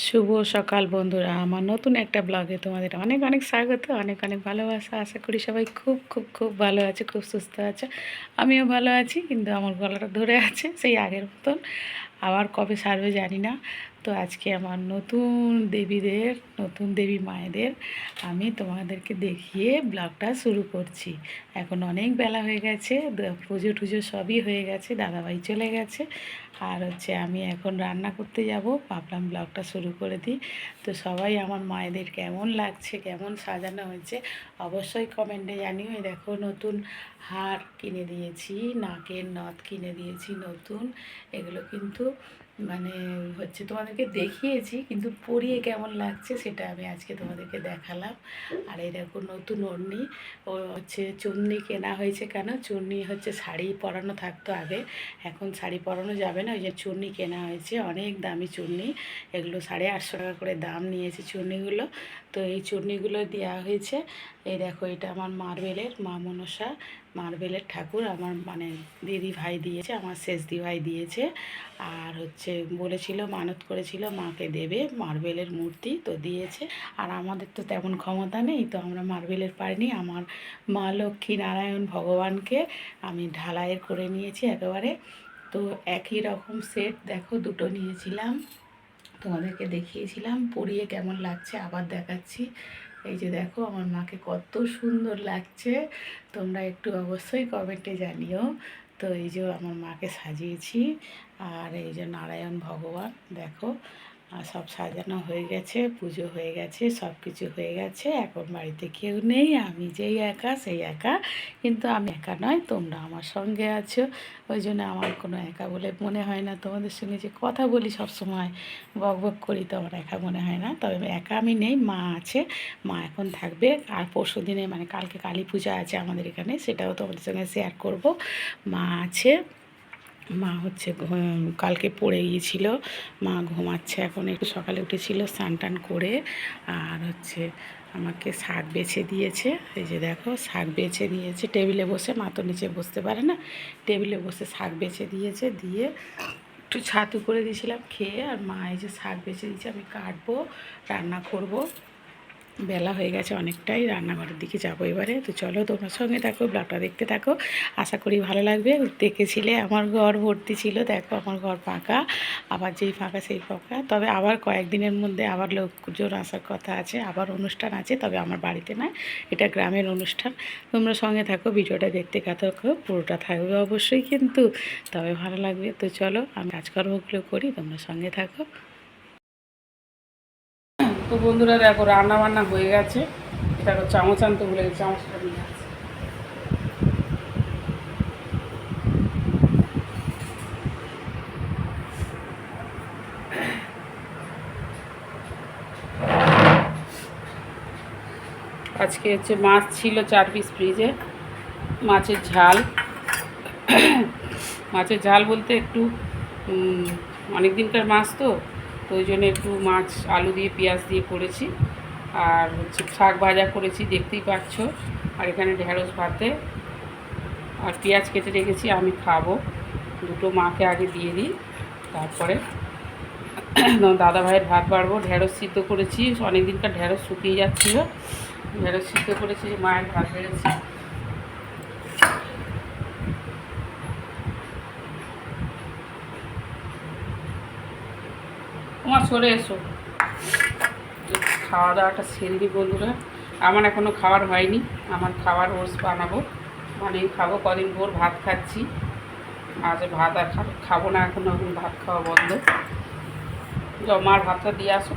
শুভ সকাল বন্ধুরা, আমার নতুন একটা ব্লগে তোমাদের অনেক অনেক স্বাগত, অনেক অনেক ভালোবাসা। আশা করি সবাই খুব খুব খুব ভালো আছে, খুব সুস্থ আছে। আমিও ভালো আছি, কিন্তু আমার গলাটা ধরে আছে সেই আগের মতন। আবার কবে সারবে জানি না। তো আজকে আমার নতুন দেবীদের, নতুন দেবী মায়েদের আমি তোমাদেরকে দেখিয়ে ব্লগটা শুরু করছি। এখন অনেক বেলা হয়ে গেছে, পুজো টুজো সবই হয়ে গেছে, দাদাভাই চলে গেছে। আর আমি এখন রান্না করতে যাব, ভাবলাম ব্লগটা শুরু করে দিই। তো সবাই আমার মায়েদের কেমন লাগছে, কেমন সাজানো হয়েছে অবশ্যই কমেন্টে জানিও। এই দেখো নতুন হার কিনে দিয়েছি, নাকের নথ কিনে দিয়েছি নতুন। এগুলো কিন্তু মানে তোমাদেরকে দেখিয়েছি, কিন্তু পরিয়ে কেমন লাগছে সেটা আমি আজকে তোমাদেরকে দেখালাম। আর এই দেখো নতুন ওড়নি, ও চুন্নি কেনা হয়েছে। কেন চুন্নি শাড়ি পরানো থাকতো আগে, এখন শাড়ি পরানো যাবে না, ওই যে চুন্নি কেনা হয়েছে। অনেক দামি চুন্নি, এগুলো 850 টাকা করে দাম নিয়েছে চুন্নিগুলো। তো এই চুন্নিগুলো দেওয়া হয়েছে। এই দেখো এটা আমার মার্বেলের মা মনসা মার্বেলের ঠাকুর, আমার মানে দিদি ভাই দিয়েছে, আমার শেষ দি ভাই দিয়েছে। আর বলেছিল, মানত করেছিল মাকে দেবে মার্বেলের মূর্তি, তো দিয়েছে। আর আমাদের তো তেমন ক্ষমতা নেই, তো আমরা মার্বেলের পারিনি। আমার মা লক্ষ্মী নারায়ণ ভগবানকে আমি ঢালাইয়ের করে নিয়েছি একেবারে। তো একই রকম সেট দেখো, দুটো নিয়েছিলাম, তোমাদেরকে দেখিয়েছিলাম পরিয়ে কেমন লাগছে আবার দেখাচ্ছি। এই যে দেখো আমার মাকে কত সুন্দর লাগছে, তোমরা একটু অবশ্যই কমেন্টে জানিও। তো এই যে আমার মাকে সাজিয়েছি। আর এই যে নারায়ণ ভগবান দেখো, সব সাজানো হয়ে গেছে, পুজো হয়ে গেছে, সব কিছু হয়ে গেছে। এখন বাড়িতে কেউ নেই, আমি যেই একা সেই একা। কিন্তু আমি একা নয়, তোমরা আমার সঙ্গে আছো, ওই জন্য আমার কোনো একা বলে মনে হয় না। তোমাদের সঙ্গে যে কথা বলি সব সময়, বক বক করি, তো আমার একা মনে হয় না। তবে একা আমি নেই, মা আছে। মা এখন থাকবে, আর পরশু দিনে মানে কালকে কালী পূজা আছে আমাদের এখানে, সেটাও তোমাদের সঙ্গে শেয়ার করব। মা আছে, মা কালকে পড়ে গিয়েছিল, মা ঘুমাচ্ছে এখন, একটু সকালে উঠেছিল স্নান টান করে। আর আমাকে শাক বেছে দিয়েছে। এই যে দেখো শাক বেছে দিয়েছে টেবিলে বসে, মা তো নিচে বসতে পারে না, টেবিলে বসে শাক বেছে দিয়েছে। দিয়ে একটু ছাতু করে দিয়েছিলাম খেয়ে। আর মা এই যে শাক বেছে দিয়েছে, আমি কাটবো, রান্না করব। বেলা হয়ে গেছে অনেকটাই, রান্নাঘরের দিকে যাবো এবারে। তো চলো তোমার সঙ্গে থাকো, ব্লগটা দেখতে থাকো, আশা করি ভালো লাগবে। দেখেছিলে আমার ঘর ভর্তি ছিল, দেখো আমার ঘর ফাঁকা, আবার যেই ফাঁকা সেই ফাঁকা। তবে আবার কয়েকদিনের মধ্যে আবার লোকজন আসার কথা আছে, আবার অনুষ্ঠান আছে, তবে আমার বাড়িতে নয়, এটা গ্রামের অনুষ্ঠান। তোমরা সঙ্গে থাকো, ভিডিওটা দেখতে থাকো, পুরোটা থাকবে অবশ্যই কিন্তু, তবে ভালো লাগবে। তো চলো আমি কাজকর্মগুলো করি, তোমরা সঙ্গে থাকো। তো বন্ধুরা দেখো রান্না বান্না হয়ে গেছে। দেখো চামচ আনতে ভুলে গেছি, চামচটা নিয়ে আসছি। আজকে মাছ ছিল 4 পিস ফ্রিজে, মাছের ঝাল। মাছের ঝাল বলতে একটু অনেক দিনকার মাছ, তো ওই জন্য একটু মাছ আলু দিয়ে পেঁয়াজ দিয়ে করেছি। আর শাক ভাজা করেছি, দেখতেই পাচ্ছ। আর এখানে ঢেঁড়স ভাতে আর পেঁয়াজ কেটে রেখেছি, আমি খাবো। দুটো মাকে আগে দিয়ে দিই, তারপরে দাদা ভাইয়ের ভাত বাড়বো। ঢেঁড়স সিদ্ধ করেছি, অনেক দিনকার ঢেঁড়স শুকিয়ে যাচ্ছিল, ঢেঁড়স সিদ্ধ করেছি, মায়ের ভাত বেড়েছি। তোমার সরে এসো, খাওয়া দাওয়াটা সেরে দিই বন্ধুরা। আমার এখনও খাবার হয়নি, আমার খাবার রোজ বানাবো, মানে খাবো। কদিন ভোর ভাত খাচ্ছি, আজ ভাত আর খাবো না, এখন ভাত খাওয়া বন্ধ। মার ভাতটা দিয়ে আসো।